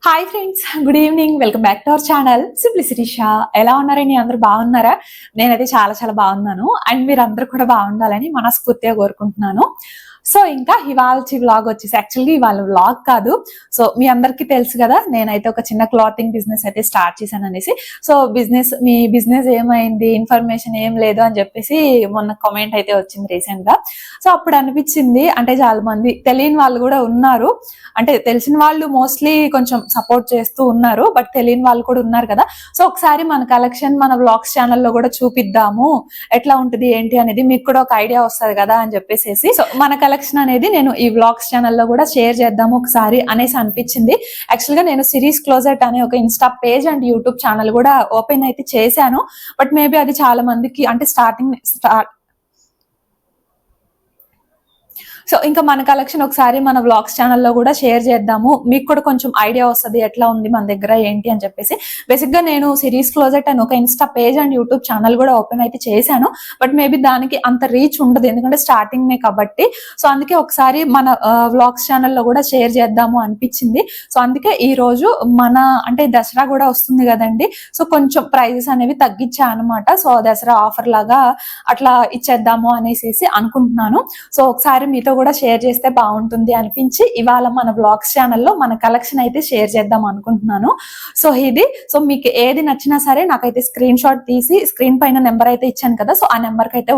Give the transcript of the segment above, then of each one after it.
Hi friends, good evening. Welcome back to our channel simplicity Shah. ఎలా ఉన్నారని అందరూ బాగున్నారా? నేనైతే చాలా చాలా బాగున్నాను. అండ్ మీరు అందరూ కూడా బాగుండాలని మనస్ఫూర్తిగా కోరుకుంటున్నాను. సో ఇంకా ఇవాళ వ్లాగ్ వచ్చేసి యాక్చువల్గా ఇవాళ వ్లాగ్ కాదు. సో మీ అందరికీ తెలుసు కదా, నేనైతే ఒక చిన్న క్లాతింగ్ బిజినెస్ అయితే స్టార్ట్ చేశాను అనేసి. సో మీ బిజినెస్ ఏమైంది, ఇన్ఫర్మేషన్ ఏం లేదు అని చెప్పేసి మొన్న కామెంట్ అయితే వచ్చింది రీసెంట్ గా. సో అప్పుడు అనిపించింది, అంటే చాలా మంది తెలియని వాళ్ళు కూడా ఉన్నారు, అంటే తెలిసిన వాళ్ళు మోస్ట్లీ కొంచెం సపోర్ట్ చేస్తూ ఉన్నారు, బట్ తెలియని వాళ్ళు కూడా ఉన్నారు కదా. సో ఒకసారి మన కలెక్షన్ మన వ్లాగ్స్ ఛానల్లో కూడా చూపిద్దాము, ఎట్లా ఉంటుంది ఏంటి అనేది మీకు కూడా ఒక ఐడియా వస్తుంది కదా అని చెప్పేసి. సో మన కలెక్షన్ అనేది నేను ఈ వ్లాగ్స్ ఛానల్లో కూడా షేర్ చేద్దాము ఒకసారి అనేసి అనిపించింది. యాక్చువల్ గా నేను సిరీస్ క్లోజెట్ అనే ఒక Insta page and YouTube channel కూడా ఓపెన్ అయితే చేశాను, బట్ మేబీ అది చాలా మందికి అంటే సో ఇంకా మన కలెక్షన్ ఒకసారి మన వ్లాగ్స్ ఛానల్లో కూడా షేర్ చేద్దాము, మీకు కూడా కొంచెం ఐడియా వస్తుంది ఎట్లా ఉంది మన దగ్గర ఏంటి అని చెప్పేసి. బేసిక్ గా నేను సిరీస్ క్లోజెట్ అని ఒక Insta page and YouTube channel కూడా ఓపెన్ అయితే చేశాను, బట్ మేబీ దానికి అంత రీచ్ ఉండదు ఎందుకంటే స్టార్టింగ్ నే కాబట్టి. సో అందుకే ఒకసారి మన వ్లాగ్స్ ఛానల్లో కూడా షేర్ చేద్దాము అనిపించింది. సో అందుకే ఈ రోజు మన అంటే దసరా కూడా వస్తుంది కదండి, సో కొంచెం ప్రైజెస్ అనేవి తగ్గించా అనమాట. సో దసరా ఆఫర్ లాగా అట్లా ఇచ్చేద్దాము అనేసి అనుకుంటున్నాను. సో ఒకసారి మీతో కూడా షేర్ చేస్తే బాగుంటుంది అనిపించి ఇవాళ మన వ్లాగ్స్ ఛానల్లో మన కలెక్షన్ అయితే షేర్ చేద్దాం అనుకుంటున్నాను. సో ఇది మీకు ఏది నచ్చినా సరే నాకైతే స్క్రీన్ షాట్ తీసి స్క్రీన్ పైన నెంబర్ అయితే ఇచ్చాను కదా, సో ఆ నెంబర్ కి అయితే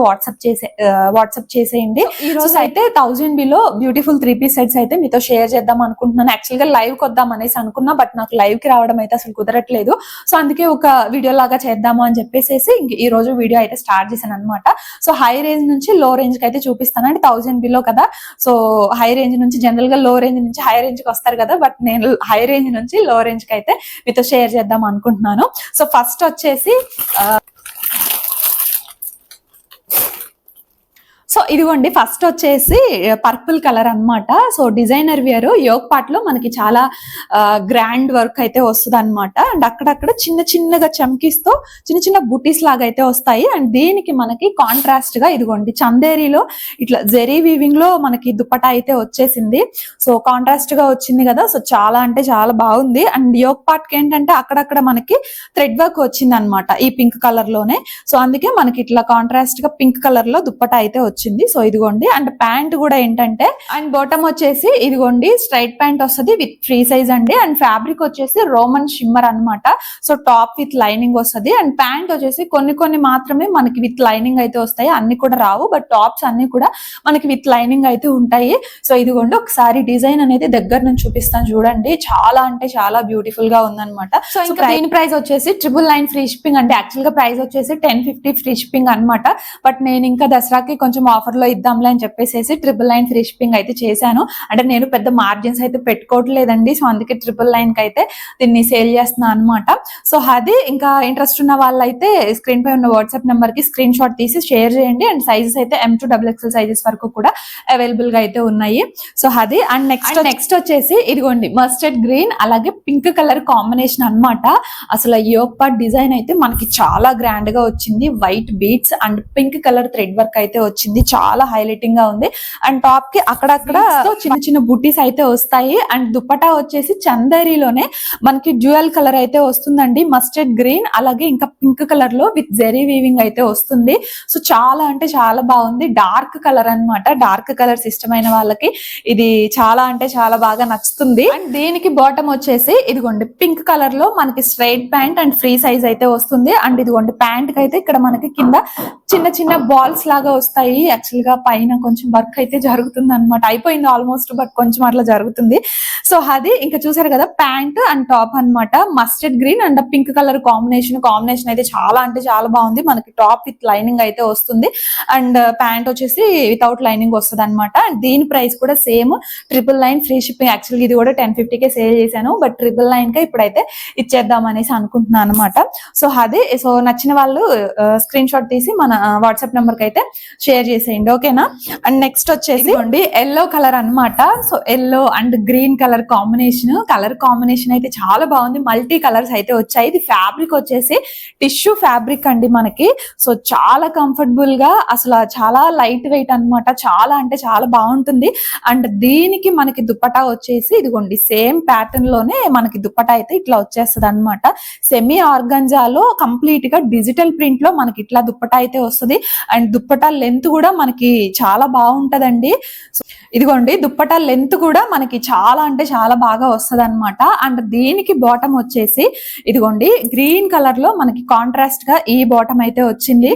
వాట్సాప్ చేసేయండి. ఈ రోజు అయితే 1000 బిలో బ్యూటిఫుల్ 3-piece సెట్స్ అయితే మీతో షేర్ చేద్దాం అనుకుంటున్నాను. యాక్చువల్ గా లైవ్ కి వద్దాం అనేసి అనుకున్నా, బట్ నాకు లైవ్ కి రావడం అయితే అసలు కుదరట్లేదు. సో అందుకే ఒక వీడియో లాగా చేద్దాము అని చెప్పేసి ఈ రోజు వీడియో అయితే స్టార్ట్ చేశాను అనమాట. సో హై రేంజ్ నుంచి లో రేంజ్ కి అయితే చూపిస్తాను, అంటే 1000 బిలో కదా. సో హై రేంజ్ నుంచి జనరల్ గా లో రేంజ్ నుంచి హై రేంజ్ కి వస్తారు కదా, బట్ నేను హై రేంజ్ నుంచి లో రేంజ్ కి అయితే మీతో షేర్ చేద్దాం అనుకుంటున్నాను. సో ఫస్ట్ వచ్చేసి సో ఇదిగోండి, ఫస్ట్ వచ్చేసి పర్పుల్ కలర్ అన్నమాట. So designer wear yoke part లో మనకి చాలా గ్రాండ్ వర్క్ అయితే వస్తుంది అనమాట. అండ్ అక్కడక్కడ చిన్న చిన్నగా చమ్కీస్తో చిన్న చిన్న బుటీస్ లాగా అయితే వస్తాయి. అండ్ దీనికి మనకి కాంట్రాస్ట్ గా ఇదిగోండి చందేరిలో ఇట్లా జెరీ వీవింగ్ లో మనకి దుపట్టా అయితే వచ్చేసింది. సో కాంట్రాస్ట్ గా వచ్చింది కదా, సో చాలా అంటే చాలా బాగుంది. అండ్ యోగ్ పార్ట్ కి ఏంటంటే అక్కడక్కడ మనకి థ్రెడ్ వర్క్ వచ్చింది అనమాట ఈ పింక్ కలర్ లోనే. సో అందుకే మనకి ఇట్లా కాంట్రాస్ట్ గా పింక్ కలర్ లో దుపట్టా అయితే వచ్చింది. సో ఇదిగోండి, అండ్ ప్యాంట్ కూడా ఏంటంటే అండ్ బాటమ్ వచ్చేసి ఇదిగోండి స్ట్రైట్ ప్యాంట్ వస్తుంది విత్ ఫ్రీ సైజ్ అండి. అండ్ ఫ్యాబ్రిక్ వచ్చేసి రోమన్ షిమ్మర్ అనమాట. సో టాప్ విత్ లైనింగ్ వస్తుంది. అండ్ ప్యాంట్ వచ్చేసి కొన్ని మాత్రమే మనకి విత్ లైనింగ్ అయితే వస్తాయి, అన్ని కూడా రావు, బట్ టాప్స్ అన్ని కూడా మనకి విత్ లైనింగ్ అయితే ఉంటాయి. సో ఇదిగోండి ఒకసారి డిజైన్ అనేది దగ్గర నుంచి చూపిస్తాను చూడండి, చాలా అంటే చాలా బ్యూటిఫుల్ గా ఉందన్నమాట. సో ఇంకా దీని ప్రైస్ వచ్చేసి 999 ఫ్రీ షిప్పింగ్ అంటే యాక్చువల్ గా ప్రైస్ వచ్చేసి 1050 ఫ్రీ షిప్పింగ్ అనమాట. బట్ నేను ఇంకా దసరాకి కొంచెం ఆఫర్ లో ఇద్దాంలే అని చెప్పేసి 999 ఫ్రీ షిప్పింగ్ అయితే చేశాను. అంటే నేను పెద్ద మార్జిన్స్ అయితే పెట్టుకోవట్లేదండి, సో అందుకే 999 కి అయితే దీన్ని సేల్ చేస్తున్నాను అనమాట. సో అది ఇంకా ఇంట్రెస్ట్ ఉన్న వాళ్ళైతే స్క్రీన్ పై ఉన్న వాట్సాప్ నెంబర్ కి స్క్రీన్ షాట్ తీసి షేర్ చేయండి. అండ్ సైజెస్ అయితే M to XXL సైజెస్ వరకు కూడా అవైలబుల్ గా అయితే ఉన్నాయి. సో అది అండ్ నెక్స్ట్ వచ్చేసి ఇదిగోండి మస్టర్డ్ గ్రీన్ అలాగే పింక్ కలర్ కాంబినేషన్ అనమాట. అసలు యోగ్ పార్ట్ డిజైన్ అయితే మనకి చాలా గ్రాండ్ గా వచ్చింది. White beats and pink colour thread work అయితే వచ్చింది, చాలా హైలైటింగ్ గా ఉంది. అండ్ టాప్ కి అక్కడక్కడ చిన్న చిన్న బుటీస్ అయితే వస్తాయి. అండ్ దుపట్టా వచ్చేసి చందేరిలోనే మనకి డ్యూయల్ కలర్ అయితే వస్తుందండి, మస్టర్డ్ గ్రీన్ అలాగే ఇంకా పింక్ కలర్ లో విత్ జెరీ వీవింగ్ అయితే వస్తుంది. సో చాలా అంటే చాలా బాగుంది. డార్క్ కలర్ అన్నమాట, డార్క్ కలర్స్ ఇష్టమైన వాళ్ళకి ఇది చాలా అంటే చాలా బాగా నచ్చుతుంది. అండ్ దీనికి బాటమ్ వచ్చేసి ఇదిగోండి పింక్ కలర్ లో మనకి straight pant and free size అయితే వస్తుంది. అండ్ ఇదిగోండి ప్యాంట్ కి అయితే ఇక్కడ మనకి కింద చిన్న చిన్న బాల్స్ లాగా వస్తాయి. యాక్చువల్ గా పైన కొంచెం వర్క్ అయితే జరుగుతుంది అనమాట, అయిపోయింది ఆల్మోస్ట్, బట్ కొంచెం అట్లా జరుగుతుంది. సో అది ఇంకా చూసారు కదా ప్యాంట్ అండ్ టాప్ అన్నమాట, mustard green and pink colour combination అయితే చాలా అంటే చాలా బాగుంది. మనకి టాప్ విత్ లైనింగ్ అయితే వస్తుంది. అండ్ ప్యాంట్ వచ్చేసి వితౌట్ లైనింగ్ వస్తుంది అనమాట. అండ్ దీని ప్రైస్ కూడా సేమ్ 999 ఫ్రీ షిప్పింగ్. యాక్చువల్గా ఇది కూడా 1050కే సేల్ చేశాను, బట్ 999 కే ఇప్పుడైతే ఇచ్చేద్దాం అనేసి అనుకుంటున్నాను అనమాట. సో అది సో నచ్చిన వాళ్ళు స్క్రీన్ షాట్ తీసి మన వాట్సాప్ నెంబర్ కి అయితే షేర్ చేసేయండి, ఓకేనా. అండ్ నెక్స్ట్ వచ్చేసి ఎల్లో కలర్ అన్నమాట. So yellow and green colour combination అయితే చాలా బాగుంది. మల్టీ కలర్స్ అయితే వచ్చాయి. ఇది ఫ్యాబ్రిక్ వచ్చేసి టిష్యూ ఫ్యాబ్రిక్ అండి మనకి. సో చాలా కంఫర్టబుల్ గా, అసలు చాలా లైట్ వెయిట్ అన్నమాట. చాలా అంటే చాలా బాగుంటుంది. అండ్ దీనికి మనకి దుప్పటా వచ్చేసి ఇదిగోండి సేమ్ ప్యాటర్న్ లోనే మనకి దుప్పటా అయితే ఇట్లా వచ్చేస్తుంది అన్నమాట. సెమీ ఆర్గంజాలో కంప్లీట్ గా డిజిటల్ ప్రింట్ లో మనకి ఇట్లా దుప్పటా అయితే వస్తుంది. అండ్ దుప్పటా లెంత్ కూడా మనకి చాలా బాగుంటదండి. ఇదిగోండి దుప్పటా లెంత్ కూడా మనకి చాలా అంటే చాలా బాగా వస్తుంది అనమాట. అండ్ దీనికి బాటమ్ వచ్చేసి ఇదిగోండి గ్రీన్ కలర్ లో మనకి కాంట్రాస్ట్ గా ఈ బాటమ్ అయితే వచ్చింది.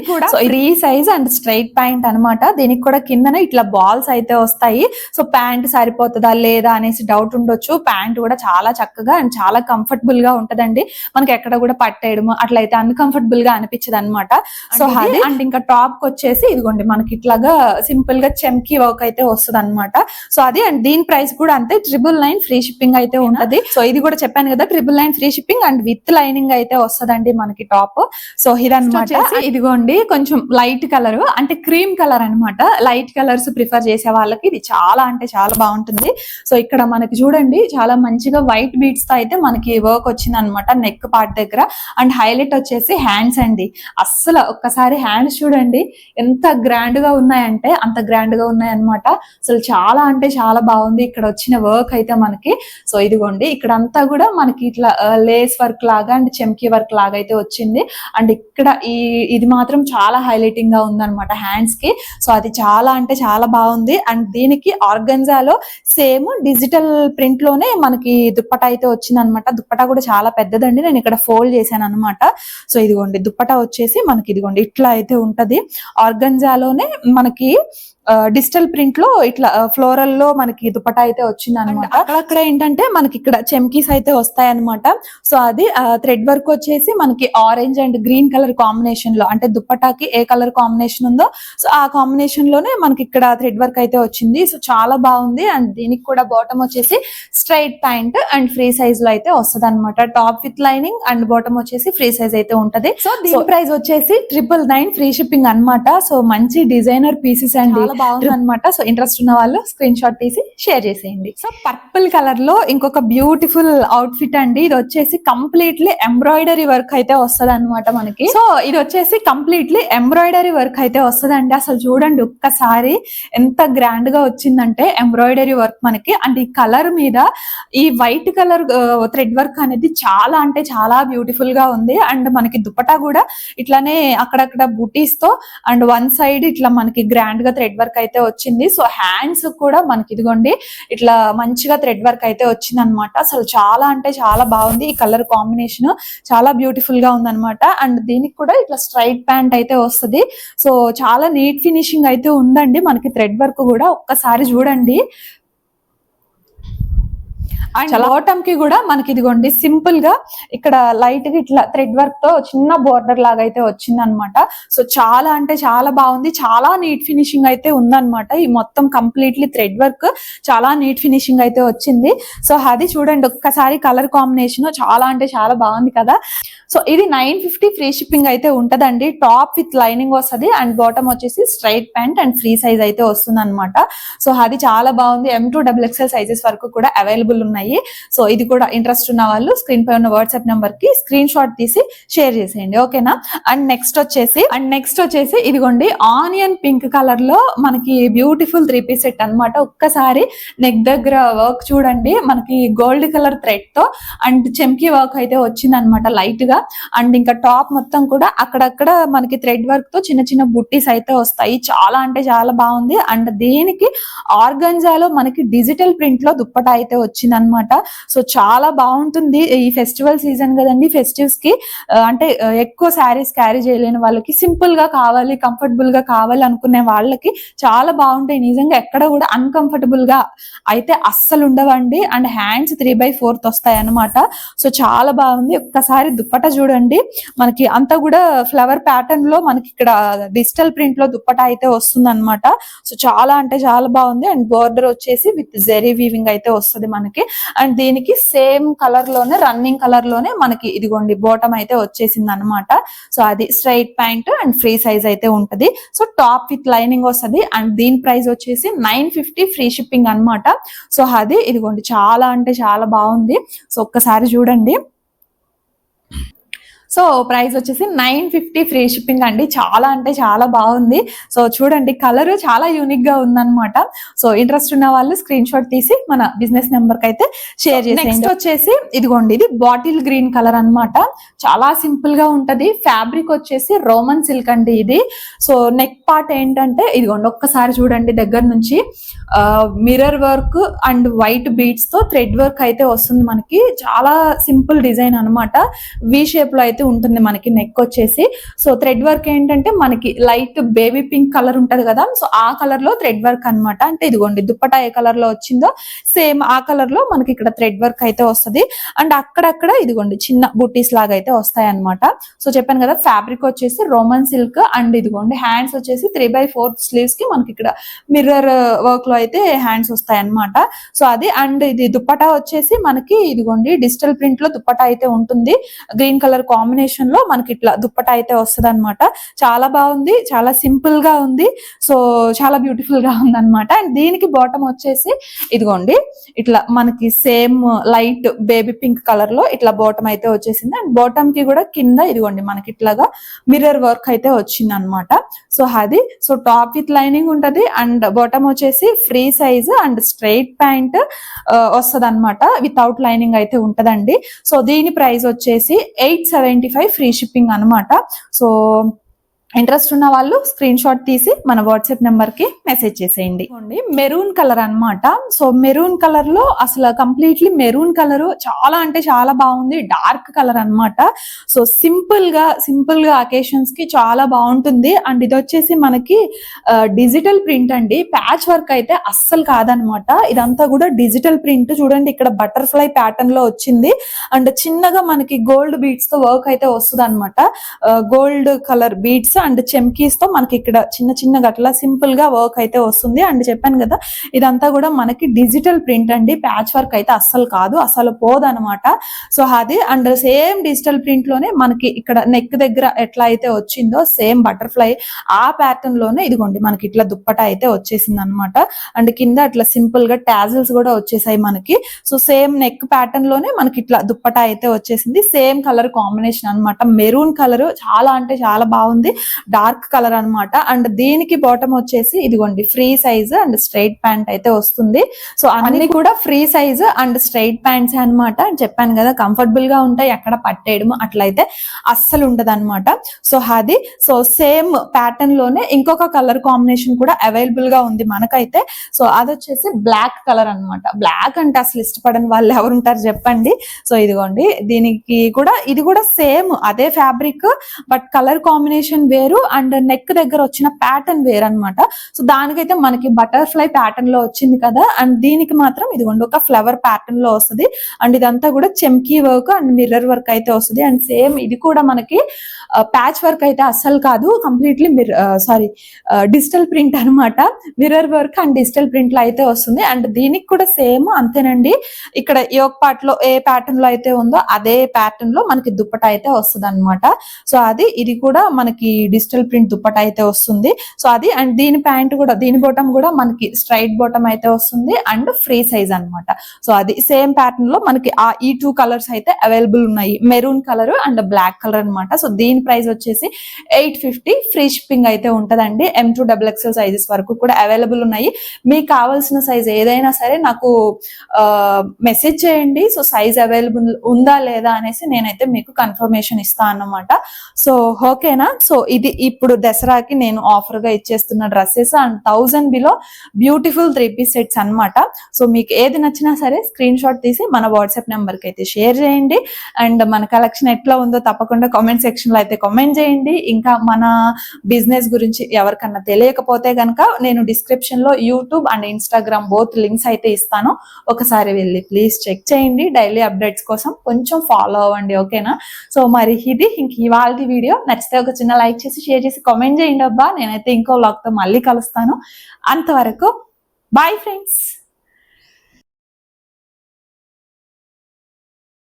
Free size and straight pant అన్నమాట. దీనికి కూడా కిందన ఇట్లా బాల్స్ అయితే వస్తాయి. సో ప్యాంట్ సరిపోతుందా లేదా అనేసి డౌట్ ఉండొచ్చు. ప్యాంట్ కూడా చాలా చక్కగా అండ్ చాలా కంఫర్టబుల్ గా ఉంటదండి. మనకి ఎక్కడ కూడా పట్టేయడం అట్లయితే అన్కంఫర్టబుల్ గా అనిపించదు అనమాట. సో అది అండ్ ఇంకా టాప్ కి వచ్చేసి ఇదిగోండి మనకి ఇట్లాగా సింపుల్ గా చెమ్కీ వర్క్ అయితే వస్తుంది అనమాట. సో అది అండ్ దీని ప్రైస్ కూడా అంతే 999 ఫ్రీ షిప్పింగ్ అయితే ఉంటది. సో ఇది కూడా చెప్పాను కదా 999 free shipping and with lining అయితే వస్తదండి మనకి టాప్. సో ఇదన్నమాట. ఇదిగోండి కొంచెం లైట్ కలర్ అంటే క్రీమ్ కలర్ అన్నమాట. లైట్ కలర్స్ ప్రిఫర్ చేసే వాళ్ళకి ఇది చాలా అంటే చాలా బాగుంటుంది. సో ఇక్కడ మనకి చూడండి చాలా మంచిగా వైట్ బీడ్స్ తో అయితే మనకి వర్క్ వచ్చింది అనమాట నెక్ పార్ట్ దగ్గర. అండ్ హైలైట్ వచ్చేసి హ్యాండ్స్ అండి. అస్సలు ఒక్కసారి హ్యాండ్స్ చూడండి ఎంత గ్రాండ్ గా ఉన్నాయంటే అంత గ్రాండ్ గా ఉన్నాయి అనమాట. అసలు చాలా అంటే చాలా బాగుంది ఇక్కడ వచ్చిన వర్క్ అయితే మనకి. సో ఇదిగోండి ఇక్కడ అంతా కూడా మనకి ఇట్లా లేస్ వర్క్ లాగా అండ్ చెమ్కీ వర్క్ లాగా అయితే వచ్చింది. అండ్ ఇక్కడ ఇది మాత్రం చాలా హైలైటింగ్ గా ఉంది అనమాట హ్యాండ్స్ కి. సో అది చాలా అంటే చాలా బాగుంది. అండ్ దీనికి ఆర్గంజాలో సేమ్ డిజిటల్ ప్రింట్ లోనే మనకి దుప్పటా అయితే వచ్చింది అనమాట. దుప్పటా కూడా చాలా పెద్దదండి. నేను ఇక్కడ ఫోల్డ్ చేశాను అనమాట. సో ఇదిగోండి దుప్పటా వచ్చేసి మనకి ఇదిగోండి ఇట్లా అయితే ఉంటది. ఆర్గంజాలోనే మనకి డిజిటల్ ప్రింట్ లో ఇట్లా ఫ్లోరల్ లో మనకి దుపట్టా అయితే వచ్చింది అనమాట. అక్కడక్కడ ఏంటంటే మనకి ఇక్కడ చెమ్కీస్ అయితే వస్తాయి అనమాట. సో అది థ్రెడ్ వర్క్ వచ్చేసి మనకి orange and green colour combination లో అంటే దుప్పటాకి ఏ కలర్ కాంబినేషన్ ఉందో సో ఆ కాంబినేషన్ లోనే మనకి ఇక్కడ థ్రెడ్ వర్క్ అయితే వచ్చింది. సో చాలా బాగుంది. అండ్ దీనికి కూడా బాటమ్ వచ్చేసి straight pant and free size లో అయితే వస్తుంది అనమాట. Top with lining and bottom వచ్చేసి ఫ్రీ సైజ్ అయితే ఉంటది. సో దీని ప్రైస్ వచ్చేసి 999 ఫ్రీ షిప్పింగ్ అనమాట. సో మంచి డిజైనర్ పీసెస్ అండి, బాగుంది అనమాట. సో ఇంట్రెస్ట్ ఉన్న వాళ్ళు స్క్రీన్ షాట్ తీసి షేర్ చేసేయండి. సో పర్పుల్ కలర్ లో ఇంకొక బ్యూటిఫుల్ అవుట్ ఫిట్ అండి. ఇది వచ్చేసి కంప్లీట్లీ ఎంబ్రాయిడరీ వర్క్ అయితే వస్తుంది అనమాట మనకి. సో ఇది వచ్చేసి కంప్లీట్లీ ఎంబ్రాయిడరీ వర్క్ అయితే వస్తుందండి. అసలు చూడండి ఒక్కసారి ఎంత గ్రాండ్ గా వచ్చిందంటే ఎంబ్రాయిడరీ వర్క్ మనకి. అండ్ ఈ కలర్ మీద ఈ వైట్ కలర్ థ్రెడ్ వర్క్ అనేది చాలా అంటే చాలా బ్యూటిఫుల్ గా ఉంది. అండ్ మనకి దుపట్టా కూడా ఇట్లానే అక్కడక్కడ బూటీస్ తో అండ్ వన్ సైడ్ ఇట్లా మనకి గ్రాండ్ గా థ్రెడ్ వర్క్ అయితే వచ్చింది. సో హ్యాండ్స్ కూడా మనకి ఇదిగోండి ఇట్లా మంచిగా థ్రెడ్ వర్క్ అయితే వచ్చింది అనమాట. అసలు చాలా అంటే చాలా బాగుంది. ఈ కలర్ కాంబినేషన్ చాలా బ్యూటిఫుల్ గా ఉంది అనమాట. అండ్ దీనికి కూడా ఇట్లా స్ట్రైట్ ప్యాంట్ అయితే వస్తుంది. సో చాలా నీట్ ఫినిషింగ్ అయితే ఉందండి మనకి. థ్రెడ్ వర్క్ కూడా ఒక్కసారి చూడండి. అండ్ బాటమ్ కి కూడా మనకి ఇదిగోండి సింపుల్ గా ఇక్కడ లైట్ గా ఇట్లా థ్రెడ్ వర్క్ తో చిన్న బోర్డర్ లాగా అయితే వచ్చింది అనమాట. సో చాలా అంటే చాలా బాగుంది. చాలా నీట్ ఫినిషింగ్ అయితే ఉందన్నమాట. ఈ మొత్తం కంప్లీట్లీ థ్రెడ్ వర్క్ చాలా నీట్ ఫినిషింగ్ అయితే వచ్చింది. సో అది చూడండి ఒక్కసారి కలర్ కాంబినేషన్ చాలా అంటే చాలా బాగుంది కదా. సో ఇది 950 ఫ్రీ షిప్పింగ్ అయితే ఉంటదండి. టాప్ విత్ లైనింగ్ వస్తుంది అండ్ బాటమ్ వచ్చేసి straight pant and free size అయితే వస్తుంది అనమాట. సో అది చాలా బాగుంది. M2 XXL సైజెస్ వరకు కూడా అవైలబుల్ ఉన్నాయి. సో ఇది కూడా ఇంట్రెస్ట్ ఉన్న వాళ్ళు స్క్రీన్ పై ఉన్న వాట్సాప్ నెంబర్ కి స్క్రీన్ షాట్ తీసి షేర్ చేసేయండి, ఓకేనా. అండ్ నెక్స్ట్ వచ్చేసి ఇదిగోండి ఆనియన్ పింక్ కలర్ లో మనకి బ్యూటిఫుల్ 3 పీస్ సెట్ అనమాట. ఒక్కసారి నెక్ దగ్గర వర్క్ చూడండి మనకి గోల్డ్ కలర్ థ్రెడ్ తో అండ్ చెమ్కీ వర్క్ అయితే వచ్చింది అనమాట లైట్ గా. అండ్ ఇంకా టాప్ మొత్తం కూడా అక్కడక్కడ మనకి థ్రెడ్ వర్క్ తో చిన్న చిన్న బుట్టీస్ అయితే వస్తాయి. చాలా అంటే చాలా బాగుంది. అండ్ దీనికి ఆర్గంజాలో మనకి డిజిటల్ ప్రింట్ లో దుప్పటా అయితే వచ్చింది అనమాట. సో చాలా బాగుంటుంది. ఈ ఫెస్టివల్ సీజన్ కదండి, ఫెస్టివ్స్ కి అంటే ఎక్కువ శారీస్ క్యారీ చేయలేని వాళ్ళకి సింపుల్ గా కావాలి, కంఫర్టబుల్ గా కావాలి అనుకునే వాళ్ళకి చాలా బాగుంటాయి. నిజంగా ఎక్కడ కూడా అన్కంఫర్టబుల్ గా అయితే అస్సలు ఉండవండి. అండ్ హ్యాండ్స్ 3/4 వస్తాయి అనమాట. సో చాలా బాగుంది. ఒక్కసారి దుప్పటా చూడండి మనకి అంతా కూడా ఫ్లవర్ ప్యాటర్న్ లో మనకి ఇక్కడ డిజిటల్ ప్రింట్ లో దుప్పటా అయితే వస్తుంది అనమాట. సో చాలా అంటే చాలా బాగుంది. అండ్ బోర్డర్ వచ్చేసి విత్ జెరీ వీవింగ్ అయితే వస్తుంది మనకి. అండ్ దీనికి సేమ్ కలర్ లోనే రన్నింగ్ కలర్ లోనే మనకి ఇదిగోండి బాటమ్ అయితే వచ్చేసింది అనమాట. సో అది straight pant and free size అయితే ఉంటది. సో టాప్ విత్ లైనింగ్ వస్తుంది అండ్ దీని ప్రైస్ వచ్చేసి 950 ఫ్రీ షిప్పింగ్ అనమాట. సో అది ఇదిగోండి చాలా అంటే చాలా బాగుంది. సో ఒక్కసారి చూడండి. సో ప్రైస్ వచ్చేసి 950 ఫ్రీ షిప్పింగ్ అండి. చాలా అంటే చాలా బాగుంది. సో చూడండి కలర్ చాలా యూనిక్ గా ఉందన్నమాట. సో ఇంట్రెస్ట్ ఉన్న వాళ్ళు స్క్రీన్ షాట్ తీసి మన బిజినెస్ నెంబర్ కి అయితే షేర్ చేసి. నెక్స్ట్ వచ్చేసి ఇదిగోండి ఇది బాటిల్ గ్రీన్ కలర్ అన్నమాట. చాలా సింపుల్ గా ఉంటది. ఫ్యాబ్రిక్ వచ్చేసి రోమన్ సిల్క్ అండి ఇది. సో నెక్ పార్ట్ ఏంటంటే ఇదిగోండి ఒక్కసారి చూడండి దగ్గర నుంచి mirror work and white beads తో థ్రెడ్ వర్క్ అయితే వస్తుంది మనకి. చాలా సింపుల్ డిజైన్ అన్నమాట. వి షేప్ లో అయితే ఉంటుంది మనకి నెక్ వచ్చేసి. సో థ్రెడ్ వర్క్ ఏంటంటే మనకి లైట్ బేబీ పింక్ కలర్ ఉంటది కదా, సో ఆ కలర్ లో థ్రెడ్ వర్క్ అన్నమాట. అంటే ఇదిగోండి దుప్పటా ఏ కలర్ లో వచ్చిందో సేమ్ ఆ కలర్ లో మనకి ఇక్కడ థ్రెడ్ వర్క్ అయితే వస్తుంది. అండ్ అక్కడక్కడ ఇదిగోండి చిన్న బుట్టీస్ లాగా అయితే వస్తాయి అనమాట. సో చెప్పాను కదా ఫ్యాబ్రిక్ వచ్చేసి రోమన్ సిల్క్ అండ్ ఇదిగోండి హ్యాండ్స్ వచ్చేసి 3/4 స్లీవ్స్ కి మనకి ఇక్కడ మిర్రర్ వర్క్ లో అయితే హ్యాండ్స్ వస్తాయి అనమాట. సో అది అండ్ ఇది దుప్పటా వచ్చేసి మనకి ఇదిగోండి డిజిటల్ ప్రింట్ లో దుప్పటా అయితే ఉంటుంది. గ్రీన్ కలర్ కాంబినేషన్ లో మనకి ఇట్లా దుప్పటా అయితే వస్తుంది అనమాట. చాలా బాగుంది, చాలా సింపుల్ గా ఉంది. సో చాలా బ్యూటిఫుల్ గా ఉంది అనమాట. అండ్ దీనికి బాటమ్ వచ్చేసి ఇదిగోండి ఇట్లా మనకి same light baby pink colour లో ఇట్లా బాటమ్ అయితే వచ్చేసింది. అండ్ బాటమ్ కి కూడా కింద ఇదిగోండి మనకి ఇట్లాగా మిర్రర్ వర్క్ అయితే వచ్చింది అనమాట. సో అది సో టాప్ విత్ లైనింగ్ ఉంటది అండ్ బాటమ్ వచ్చేసి free size and straight pant వస్తుంది అనమాట. వితౌట్ లైనింగ్ అయితే ఉంటదండి. సో దీని ప్రైస్ వచ్చేసి 875 ఫ్రీ షిప్పింగ్ అనమాట. సో ఇంట్రెస్ట్ ఉన్న వాళ్ళు స్క్రీన్ షాట్ తీసి మన వాట్సాప్ నెంబర్ కి మెసేజ్ చేసేయండి. మెరూన్ కలర్ అన్నమాట. సో మెరూన్ కలర్ లో అసలు కంప్లీట్లీ మెరూన్ కలర్ చాలా అంటే చాలా బాగుంది. డార్క్ కలర్ అన్నమాట. సో సింపుల్ గా అకేషన్స్ కి చాలా బాగుంటుంది. అండ్ ఇది వచ్చేసి మనకి డిజిటల్ ప్రింట్ అండి. ప్యాచ్ వర్క్ అయితే అస్సలు కాదనమాట. ఇదంతా కూడా డిజిటల్ ప్రింట్. చూడండి ఇక్కడ బటర్ఫ్లై ప్యాటర్న్ లో వచ్చింది అండ్ చిన్నగా మనకి గోల్డ్ బీడ్స్ తో వర్క్ అయితే వస్తుంది అనమాట. గోల్డ్ కలర్ బీడ్స్ అండ్ చెమ్కీస్ తో మనకి ఇక్కడ చిన్న చిన్న గట్ల సింపుల్ గా వర్క్ అయితే వస్తుంది. అండ్ చెప్పాను కదా ఇదంతా కూడా మనకి డిజిటల్ ప్రింట్ అండి. ప్యాచ్ వర్క్ అయితే అస్సలు కాదు, అసలు పోదనమాట. సో అది అండ్ సేమ్ డిజిటల్ ప్రింట్ లోనే మనకి ఇక్కడ నెక్ దగ్గర ఎట్లా అయితే వచ్చిందో సేమ్ బటర్ఫ్లై ఆ ప్యాటర్న్ లోనే ఇదిగోండి మనకి ఇట్లా దుప్పటా అయితే వచ్చేసింది అనమాట. అండ్ కింద అట్లా సింపుల్ గా టాజిల్స్ కూడా వచ్చేసాయి మనకి. సో సేమ్ నెక్ ప్యాటర్న్ లోనే మనకి ఇట్లా దుప్పటా అయితే వచ్చేసింది. సేమ్ కలర్ కాంబినేషన్ అనమాట. మెరూన్ కలర్ చాలా అంటే చాలా బాగుంది. డార్క్ కలర్ అన్నమాట. అండ్ దీనికి బాటమ్ వచ్చేసి ఇదిగోండి free size and straight pant అయితే వస్తుంది. సో అన్ని కూడా free size and straight pants అన్నమాట. చెప్పాను కదా కంఫర్టబుల్ గా ఉంటాయి, ఎక్కడ పట్టేయడం అట్లయితే అస్సలు ఉండదు అనమాట. సో అది సో సేమ్ ప్యాటర్న్ లోనే ఇంకొక కలర్ కాంబినేషన్ కూడా అవైలబుల్ గా ఉంది మనకైతే. సో అది వచ్చేసి బ్లాక్ కలర్ అన్నమాట. బ్లాక్ అంటే అసలు ఇష్టపడని వాళ్ళు ఎవరు ఉంటారు చెప్పండి. సో ఇదిగోండి దీనికి కూడా ఇది కూడా సేమ్ అదే ఫ్యాబ్రిక్ బట్ కలర్ కాంబినేషన్ వేరు అండ్ నెక్ దగ్గర వచ్చిన ప్యాటర్న్ వేరు అనమాట. సో దానికైతే మనకి బటర్ఫ్లై ప్యాటర్న్ లో వచ్చింది కదా అండ్ దీనికి మాత్రం ఇదిగోండి ఒక ఫ్లవర్ ప్యాటర్న్ లో వస్తుంది. అండ్ ఇదంతా కూడా చెమ్కీ వర్క్ అండ్ మిర్రర్ వర్క్ అయితే వస్తుంది. అండ్ సేమ్ ఇది కూడా మనకి ప్యాచ్ వర్క్ అయితే అస్సలు కాదు, కంప్లీట్లీ డిజిటల్ ప్రింట్ అనమాట. Mirror work and digital print లో అయితే వస్తుంది. అండ్ దీనికి కూడా సేమ్ అంతేనండి. ఇక్కడ యోక్ పార్ట్ లో ఏ ప్యాటర్న్ లో అయితే ఉందో అదే ప్యాటర్న్ లో మనకి దుప్పట అయితే వస్తుంది అనమాట. సో అది ఇది కూడా మనకి డిజిటల్ ప్రింట్ దుప్పట అయితే వస్తుంది. సో అది అండ్ దీని ప్యాంట్ కూడా దీని బాటమ్ కూడా మనకి స్ట్రైట్ బాటమ్ అయితే వస్తుంది అండ్ ఫ్రీ సైజ్ అన్నమాట. సో అది సేమ్ ప్యాటర్న్ లో మనకి ఈ 2 కలర్స్ అయితే అవైలబుల్ ఉన్నాయి, maroon colour and black colour అన్నమాట. సో దీని ప్రైస్ వచ్చేసి 850 ఫ్రీ షిప్పింగ్ అయితే ఉంటదండి. M2 XXL సైజెస్ వరకు కూడా అవైలబుల్ ఉన్నాయి. మీకు కావాల్సిన సైజ్ ఏదైనా సరే నాకు మెసేజ్ చేయండి. సో సైజ్ అవైలబుల్ ఉందా లేదా అనేసి నేనైతే మీకు కన్ఫర్మేషన్ ఇస్తాను అన్నమాట. సో ఓకేనా. సో ఇది ఇప్పుడు దసరాకి నేను ఆఫర్ గా ఇచ్చేస్తున్న dresses and 1000 below beautiful 3-piece sets అన్నమాట. సో మీకు ఏది నచ్చినా సరే స్క్రీన్ షాట్ తీసి మన వాట్సాప్ నెంబర్ కి అయితే షేర్ చేయండి. అండ్ మన కలెక్షన్ ఎట్లా ఉందో తప్పకుండా కామెంట్ సెక్షన్ లో అయితే కామెంట్ చేయండి. ఇంకా మన బిజినెస్ గురించి ఎవరికన్నా తెలియకపోతే కనుక నేను డిస్క్రిప్షన్ లో YouTube and Instagram both links అయితే ఇస్తాను. ఒకసారి వెళ్ళి ప్లీజ్ చెక్ చేయండి. డైలీ అప్డేట్స్ కోసం కొంచెం ఫాలో అవ్వండి. ఓకేనా. సో మరి ఇది ఇంక ఇవాళ వీడియో. నచ్చితే ఒక చిన్న లైక్ చేసి షేర్ చేసి కామెంట్ చేయండి అబ్బా. నేనైతే ఇంకో వ్లాగ్ తో మళ్ళీ కలుస్తాను. అంతవరకు బాయ్ ఫ్రెండ్స్.